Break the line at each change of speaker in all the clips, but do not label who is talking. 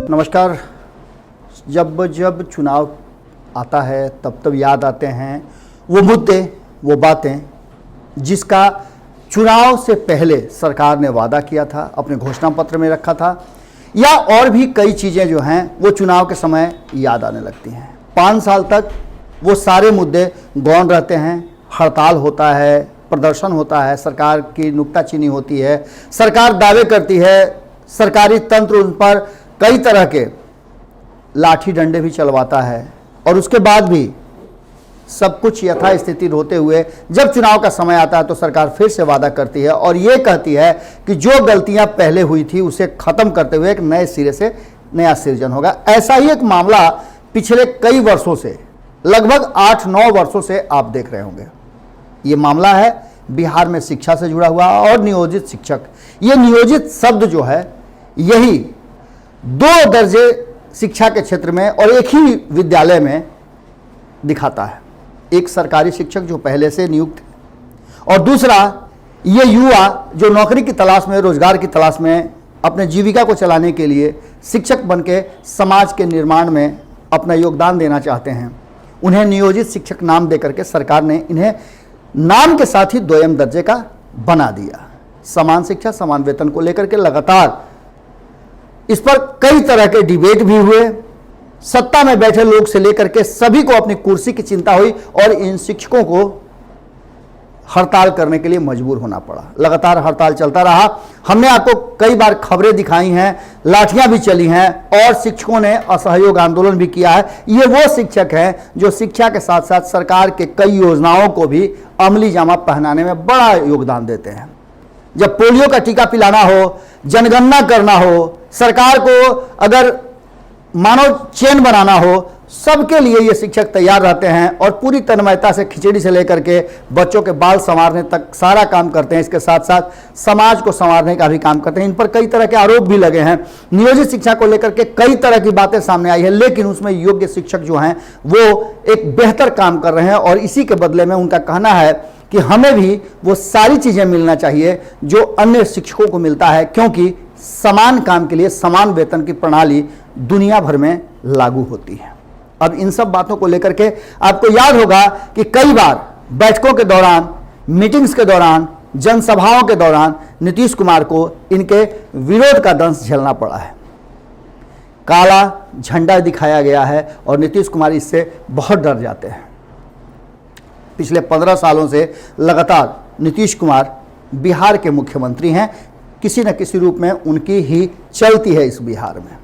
नमस्कार। जब जब चुनाव आता है तब तब याद आते हैं वो मुद्दे, वो बातें जिसका चुनाव से पहले सरकार ने वादा किया था, अपने घोषणा पत्र में रखा था, या और भी कई चीज़ें जो हैं वो चुनाव के समय याद आने लगती हैं। 5 साल तक वो सारे मुद्दे गौण रहते हैं। हड़ताल होता है, प्रदर्शन होता है, सरकार की नुक्ताचीनी होती है, सरकार दावे करती है, सरकारी तंत्र उन पर कई तरह के लाठी डंडे भी चलवाता है, और उसके बाद भी सब कुछ यथास्थिति होते हुए जब चुनाव का समय आता है तो सरकार फिर से वादा करती है और ये कहती है कि जो गलतियां पहले हुई थी उसे खत्म करते हुए एक नए सिरे से नया सृजन होगा। ऐसा ही एक मामला पिछले कई वर्षों से, लगभग 8-9 वर्षों से आप देख रहे होंगे। ये मामला है बिहार में शिक्षा से जुड़ा हुआ और नियोजित शिक्षक। ये नियोजित शब्द जो है यही 2 दर्जे शिक्षा के क्षेत्र में और एक ही विद्यालय में दिखाता है। एक सरकारी शिक्षक जो पहले से नियुक्त है और दूसरा ये युवा जो नौकरी की तलाश में, रोजगार की तलाश में अपने जीविका को चलाने के लिए शिक्षक बनके समाज के निर्माण में अपना योगदान देना चाहते हैं। उन्हें नियोजित शिक्षक नाम देकर के सरकार ने इन्हें नाम के साथ ही 2 दर्जे का बना दिया। समान शिक्षा समान वेतन को लेकर के लगातार इस पर कई तरह के डिबेट भी हुए। सत्ता में बैठे लोग से लेकर के सभी को अपनी कुर्सी की चिंता हुई और इन शिक्षकों को हड़ताल करने के लिए मजबूर होना पड़ा। लगातार हड़ताल चलता रहा। हमने आपको कई बार खबरें दिखाई हैं, लाठियां भी चली हैं और शिक्षकों ने असहयोग आंदोलन भी किया है। ये वो शिक्षक हैं जो शिक्षा के साथ साथ सरकार के कई योजनाओं को भी अमली जामा पहनाने में बड़ा योगदान देते हैं। जब पोलियो का टीका पिलाना हो, जनगणना करना हो, सरकार को अगर मानव चेन बनाना हो, सबके लिए ये शिक्षक तैयार रहते हैं और पूरी तन्मयता से खिचड़ी से लेकर के बच्चों के बाल संवारने तक सारा काम करते हैं। इसके साथ साथ समाज को संवारने का भी काम करते हैं। इन पर कई तरह के आरोप भी लगे हैं। नियोजित शिक्षा को लेकर के कई तरह की बातें सामने आई है, लेकिन उसमें योग्य शिक्षक जो हैं वो एक बेहतर काम कर रहे हैं और इसी के बदले में उनका कहना है कि हमें भी वो सारी चीज़ें मिलना चाहिए जो अन्य शिक्षकों को मिलता है, क्योंकि समान काम के लिए समान वेतन की प्रणाली दुनिया भर में लागू होती है। अब इन सब बातों को लेकर के आपको याद होगा कि कई बार बैठकों के दौरान, मीटिंग्स के दौरान, जनसभाओं के दौरान नीतीश कुमार को इनके विरोध का दंश झेलना पड़ा है। काला झंडा दिखाया गया है और नीतीश कुमार इससे बहुत डर जाते हैं। पिछले 15 सालों से लगातार नीतीश कुमार बिहार के मुख्यमंत्री हैं। किसी न किसी रूप में उनकी ही चलती है इस बिहार में।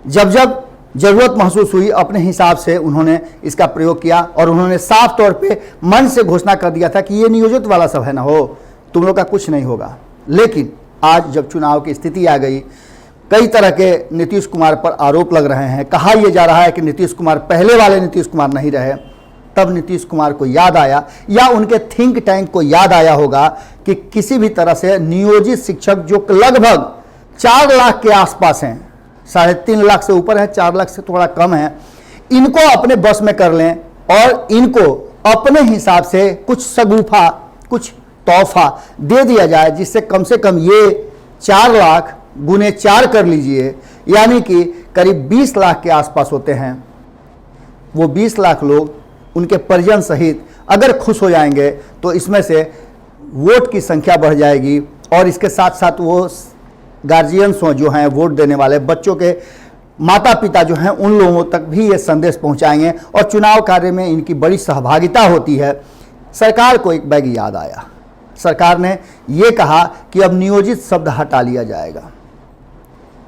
जब जब जरूरत महसूस हुई अपने हिसाब से उन्होंने इसका प्रयोग किया और उन्होंने साफ तौर पे मन से घोषणा कर दिया था कि ये नियोजित वाला सब है ना, हो तुम लोग का कुछ नहीं होगा। लेकिन आज जब चुनाव की स्थिति आ गई, कई तरह के नीतीश कुमार पर आरोप लग रहे हैं। कहा यह जा रहा है कि नीतीश कुमार पहले वाले नीतीश कुमार नहीं रहे। तब नीतीश कुमार को याद आया या उनके थिंक टैंक को याद आया होगा कि किसी भी तरह से नियोजित शिक्षक जो लगभग 4 लाख के आसपास हैं, 3.5 लाख से ऊपर है, 4 लाख से थोड़ा कम है, इनको अपने बस में कर लें और इनको अपने हिसाब से कुछ सगुफा, कुछ तोहफा दे दिया जाए, जिससे कम से कम ये 4 लाख गुने 4 कर लीजिए, यानी कि करीब 20 लाख के आसपास होते हैं। वो 20 लाख लोग उनके परिजन सहित अगर खुश हो जाएंगे तो इसमें से वोट की संख्या बढ़ जाएगी और इसके साथ साथ वो गार्जियंस जो हैं, वोट देने वाले बच्चों के माता पिता जो हैं, उन लोगों तक भी ये संदेश पहुंचाएंगे और चुनाव कार्य में इनकी बड़ी सहभागिता होती है। सरकार को एक बैग याद आया। सरकार ने ये कहा कि अब नियोजित शब्द हटा लिया जाएगा।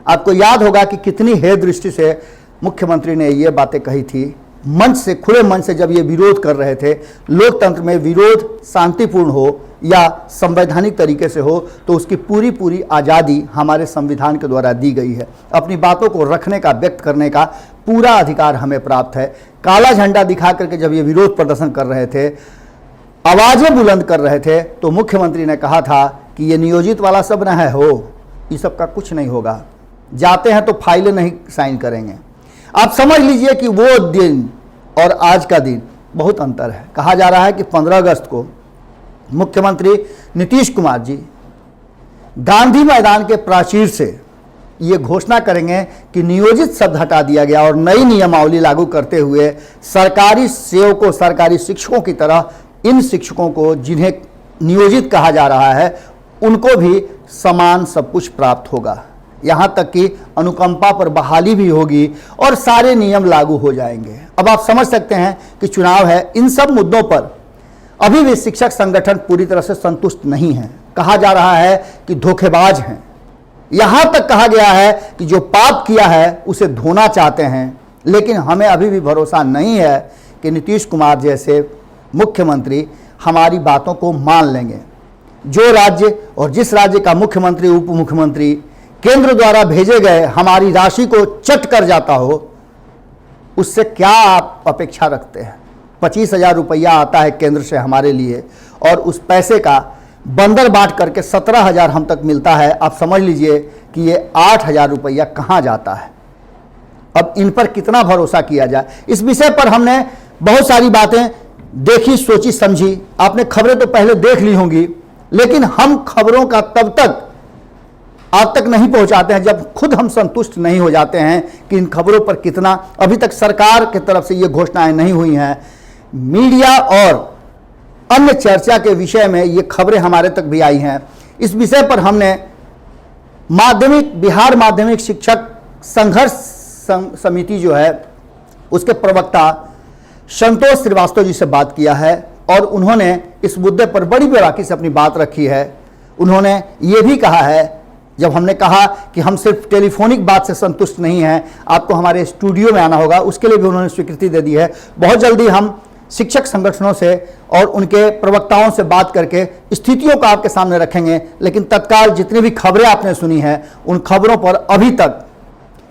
आपको याद होगा कि कितनी हेय दृष्टि से मुख्यमंत्री ने ये बातें कही थी। मंच से, खुले मंच से जब ये विरोध कर रहे थे, लोकतंत्र में विरोध शांतिपूर्ण हो या संवैधानिक तरीके से हो तो उसकी पूरी पूरी आज़ादी हमारे संविधान के द्वारा दी गई है। अपनी बातों को रखने का, व्यक्त करने का पूरा अधिकार हमें प्राप्त है। काला झंडा दिखा करके जब ये विरोध प्रदर्शन कर रहे थे, आवाज़ें बुलंद कर रहे थे, तो मुख्यमंत्री ने कहा था कि ये नियोजित वाला सब न है, हो इस सब का कुछ नहीं होगा, जाते हैं तो फाइलें नहीं साइन करेंगे। आप समझ लीजिए कि वो दिन और आज का दिन बहुत अंतर है। कहा जा रहा है कि 15 अगस्त को मुख्यमंत्री नीतीश कुमार जी गांधी मैदान के प्राचीर से ये घोषणा करेंगे कि नियोजित शब्द हटा दिया गया और नई नियमावली लागू करते हुए सरकारी सेवकों, सरकारी शिक्षकों की तरह इन शिक्षकों को जिन्हें नियोजित कहा जा रहा है उनको भी समान सब कुछ प्राप्त होगा। यहाँ तक कि अनुकंपा पर बहाली भी होगी और सारे नियम लागू हो जाएंगे। अब आप समझ सकते हैं कि चुनाव है, इन सब मुद्दों पर अभी भी शिक्षक संगठन पूरी तरह से संतुष्ट नहीं है। कहा जा रहा है कि धोखेबाज हैं, यहाँ तक कहा गया है कि जो पाप किया है उसे धोना चाहते हैं। लेकिन हमें अभी भी भरोसा नहीं है कि नीतीश कुमार जैसे मुख्यमंत्री हमारी बातों को मान लेंगे। जो राज्य और जिस राज्य का मुख्यमंत्री, उप मुख्यमंत्री केंद्र द्वारा भेजे गए हमारी राशि को चट कर जाता हो, उससे क्या आप अपेक्षा रखते हैं? 25,000 रुपया आता है केंद्र से हमारे लिए और उस पैसे का बंदर बांट करके 17,000 हम तक मिलता है। आप समझ लीजिए कि ये 8,000 रुपया कहाँ जाता है। अब इन पर कितना भरोसा किया जाए? इस विषय पर हमने बहुत सारी बातें देखी, सोची, समझी। आपने खबरें तो पहले देख ली होंगी, लेकिन हम खबरों का तब तक आप तक नहीं पहुंचाते हैं जब खुद हम संतुष्ट नहीं हो जाते हैं कि इन खबरों पर कितना, अभी तक सरकार की तरफ से ये घोषणाएं नहीं हुई हैं। मीडिया और अन्य चर्चा के विषय में ये खबरें हमारे तक भी आई हैं। इस विषय पर हमने बिहार माध्यमिक शिक्षक संघर्ष समिति जो है उसके प्रवक्ता संतोष श्रीवास्तव जी से बात किया है और उन्होंने इस मुद्दे पर बड़ी बेबाकी से अपनी बात रखी है। उन्होंने ये भी कहा है, जब हमने कहा कि हम सिर्फ टेलीफोनिक बात से संतुष्ट नहीं हैं, आपको हमारे स्टूडियो में आना होगा, उसके लिए भी उन्होंने स्वीकृति दे दी है। बहुत जल्दी हम शिक्षक संगठनों से और उनके प्रवक्ताओं से बात करके स्थितियों को आपके सामने रखेंगे। लेकिन तत्काल जितनी भी खबरें आपने सुनी हैं उन खबरों पर अभी तक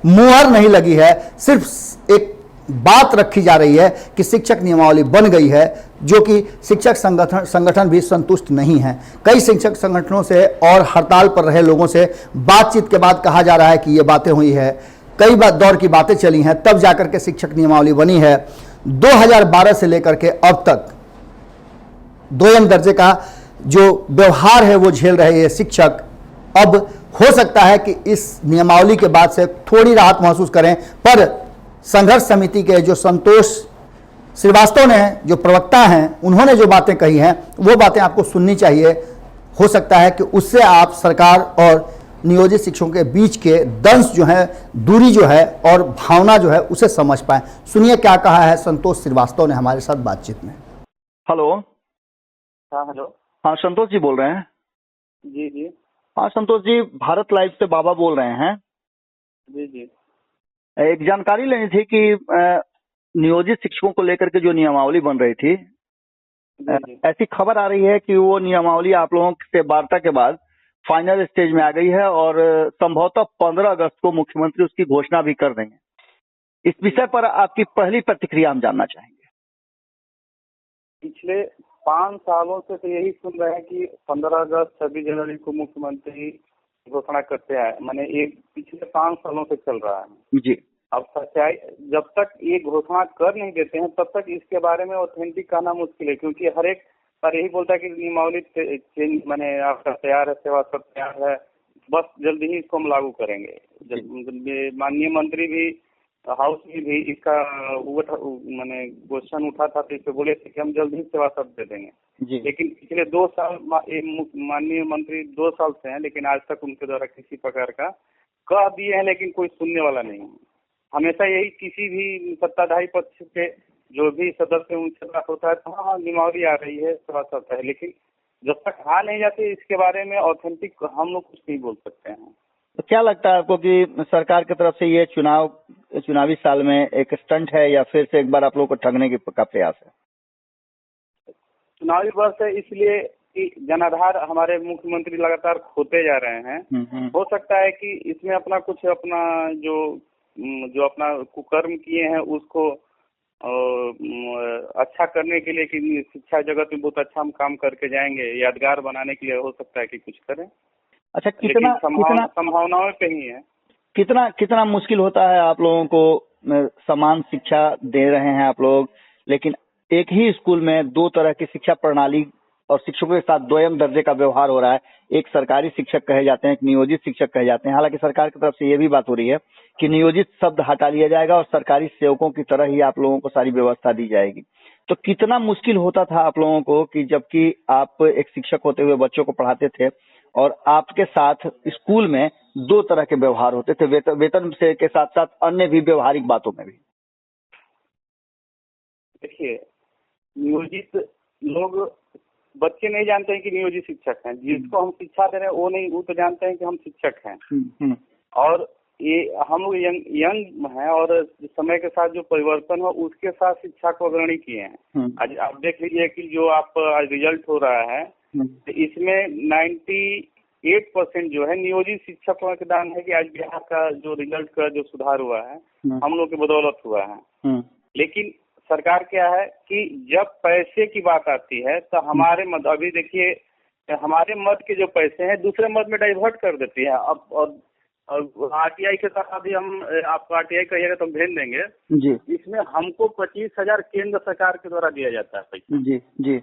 मुहर नहीं लगी है। सिर्फ एक बात रखी जा रही है कि शिक्षक नियमावली बन गई है, जो कि शिक्षक संगठन भी संतुष्ट नहीं है। कई शिक्षक संगठनों से और हड़ताल पर रहे लोगों से बातचीत के बाद कहा जा रहा है कि ये बातें हुई है, कई दौर की बातें चली हैं, तब जाकर के शिक्षक नियमावली बनी है। 2012 से लेकर के अब तक दोयम दर्जे का जो व्यवहार है वो झेल रहे हैं शिक्षक। अब हो सकता है कि इस नियमावली के बाद से थोड़ी राहत महसूस करें, पर संघर्ष समिति के जो संतोष श्रीवास्तव ने, जो प्रवक्ता हैं, उन्होंने जो बातें कही हैं वो बातें आपको सुननी चाहिए। हो सकता है कि उससे आप सरकार और नियोजित शिक्षकों के बीच के दंश जो है, दूरी जो है और भावना जो है उसे समझ पाएं। सुनिए क्या कहा है संतोष श्रीवास्तव ने हमारे साथ बातचीत में।
हेलो।
हाँ हेलो।
हाँ संतोष जी बोल रहे हैं?
जी जी।
हाँ संतोष जी, भारत लाइव से बाबा बोल रहे हैं।
जी जी।
एक जानकारी लेनी थी कि नियोजित शिक्षकों को लेकर के जो नियमावली बन रही थी, ऐसी खबर आ रही है कि वो नियमावली आप लोगों से वार्ता के बाद फाइनल स्टेज में आ गई है और संभवतः 15 अगस्त को मुख्यमंत्री उसकी घोषणा भी कर देंगे। इस विषय पर आपकी पहली प्रतिक्रिया हम जानना चाहेंगे।
पिछले 5 सालों से तो यही सुन रहे हैं कि 15 अगस्त 26 जनवरी को मुख्यमंत्री घोषणा करते हैं। मैंने एक पिछले 5 सालों से चल रहा है
जी।
अब सच्चाई, जब तक ये घोषणा कर नहीं देते हैं तब तक इसके बारे में ऑथेंटिक कहना मुश्किल है, क्योंकि हर एक पर यही बोलता है कि नियमावली चेंज मैंने आपका तैयार है, सेवा सब तैयार है, बस जल्दी ही इसको हम लागू करेंगे। माननीय मंत्री भी हाउस में भी इसका मैंने क्वेश्चन उठा था तो इसे बोले थे कि हम जल्दी ही सेवा सब दे देंगे। लेकिन पिछले 2 साल माननीय मंत्री 2 साल से हैं, लेकिन आज तक उनके द्वारा किसी प्रकार का कह दिए हैं, लेकिन कोई सुनने वाला नहीं है। हमेशा यही किसी भी सत्ताधारी पक्ष के जो भी सदस्य उनसे बात होता है तो हाँ नियमावली आ रही है, सेवा सब है, लेकिन जब तक आ नहीं जाती इसके बारे में ऑथेंटिक हम लोग कुछ नहीं बोल सकते हैं।
तो क्या लगता है आपको कि सरकार की तरफ से ये चुनावी साल में एक स्टंट है या फिर से एक बार आप लोगों को ठगने का प्रयास है?
चुनावी वर्ष है इसलिए कि जनाधार हमारे मुख्यमंत्री लगातार खोते जा रहे हैं। हो सकता है कि इसमें अपना जो अपना कुकर्म किए हैं उसको अच्छा करने के लिए कि शिक्षा जगत में बहुत अच्छा हम काम करके जाएंगे, यादगार बनाने के लिए हो सकता है कि कुछ करें।
अच्छा, कितना
संभावनाओं पे ही है।
कितना मुश्किल होता है आप लोगों को, समान शिक्षा दे रहे हैं आप लोग, लेकिन एक ही स्कूल में 2 तरह की शिक्षा प्रणाली और शिक्षकों के साथ द्वयम दर्जे का व्यवहार हो रहा है। एक सरकारी शिक्षक कहे जाते हैं, एक नियोजित शिक्षक कहे जाते हैं। हालांकि सरकार की तरफ से ये भी बात हो रही है कि नियोजित शब्द हटा लिया जाएगा और सरकारी सेवकों की तरह ही आप लोगों को सारी व्यवस्था दी जाएगी। तो कितना मुश्किल होता था आप लोगों को कि जबकि आप एक शिक्षक होते हुए बच्चों को पढ़ाते थे और आपके साथ स्कूल में दो तरह के व्यवहार होते थे, वेतन से के साथ साथ अन्य भी व्यवहारिक बातों में भी।
देखिए, नियोजित लोग, बच्चे नहीं जानते हैं कि नियोजित शिक्षक हैं। जिसको हम शिक्षा दे रहे हैं वो तो जानते हैं कि हम शिक्षक हैं। और ये हम लोग यंग हैं और समय के साथ जो परिवर्तन हो उसके साथ शिक्षा को अग्रणी किए हैं। आज आप देख लीजिए कि जो आप आज रिजल्ट हो रहा है, तो इसमें 98% जो है नियोजित शिक्षकों का दान है कि आज बिहार का जो रिजल्ट का जो सुधार हुआ है हम लोग की बदौलत हुआ है। लेकिन सरकार क्या है कि जब पैसे की बात आती है तो हमारे मत, अभी देखिए हमारे मत के जो पैसे हैं दूसरे मत में डाइवर्ट कर देती है। अब और आरटीआई के साथ अभी हम आपको आरटीआई कहिएगा तो हम भेज देंगे जी। इसमें हमको 25,000 केंद्र सरकार के द्वारा दिया जाता है पैसा जी जी,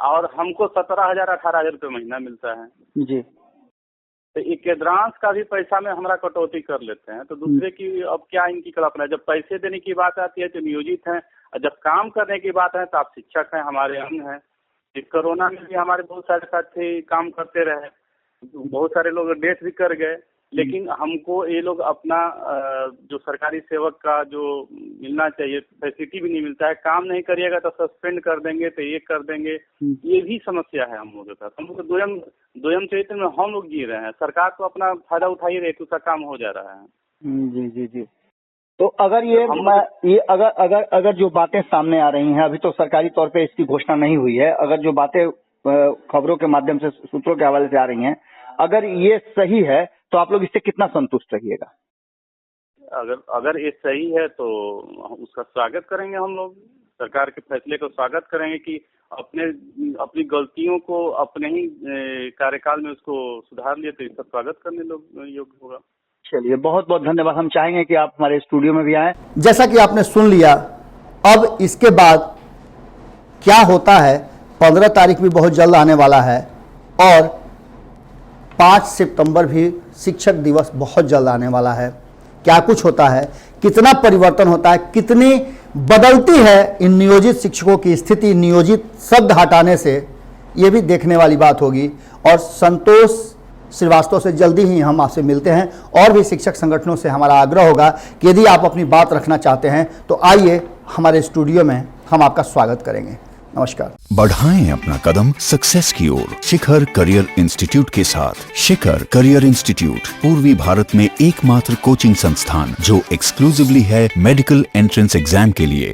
और हमको 17,000 18,000 रुपये महीना मिलता है जी। तो ये केंद्रांश का भी पैसा में हमारा कटौती कर लेते हैं। तो दूसरे की अब क्या इनकी कल्पना है। जब पैसे देने की बात आती है तो नियोजित हैं, और जब काम करने की बात है तो आप शिक्षक हैं, हमारे अंग हैं। इस कोरोना में भी हमारे बहुत सारे साथी काम करते रहे, बहुत सारे लोग डेथ भी कर गए। लेकिन हमको ये लोग अपना जो सरकारी सेवक का जो मिलना चाहिए फैसिलिटी भी नहीं मिलता है। काम नहीं करिएगा तो सस्पेंड कर देंगे, तो ये कर देंगे। ये भी समस्या है हम लोगों के साथ। हम लोग द्वयम चरित्र में हम लोग जी रहे हैं। सरकार तो अपना फायदा उठा ही रही है, उसका काम हो जा रहा है। जी जी जी। तो अगर अगर जो बातें सामने आ रही हैं, अभी तो सरकारी तौर पे इसकी घोषणा नहीं हुई है, अगर जो बातें खबरों के माध्यम से सूत्रों के हवाले से आ रही हैं, अगर ये सही है तो आप लोग इससे कितना संतुष्ट रहिएगा? अगर ये सही है तो उसका स्वागत करेंगे। हम लोग सरकार के फैसले को स्वागत करेंगे कि अपनी गलतियों को अपने ही कार्यकाल में उसको सुधार लिए, तो इसका स्वागत करने लोग योग्य होगा। चलिए, बहुत बहुत धन्यवाद। हम चाहेंगे कि आप हमारे स्टूडियो में भी आएं।
जैसा कि आपने सुन लिया, अब इसके बाद क्या होता है, 15 तारीख भी बहुत जल्द आने वाला है और 5 सितंबर भी शिक्षक दिवस बहुत जल्द आने वाला है। क्या कुछ होता है, कितना परिवर्तन होता है, कितनी बदलती है इन नियोजित शिक्षकों की स्थिति नियोजित शब्द हटाने से, ये भी देखने वाली बात होगी। और संतोष श्रीवास्तव से जल्दी ही हम आपसे मिलते हैं। और भी शिक्षक संगठनों से हमारा आग्रह होगा कि यदि आप अपनी बात रखना चाहते हैं तो आइए हमारे स्टूडियो में, हम आपका स्वागत करेंगे। नमस्कार।
बढ़ाएं अपना कदम सक्सेस की ओर शिखर करियर इंस्टीट्यूट के साथ। शिखर करियर इंस्टीट्यूट पूर्वी भारत में एकमात्र कोचिंग संस्थान जो एक्सक्लूसिवली है मेडिकल एंट्रेंस एग्जाम के लिए।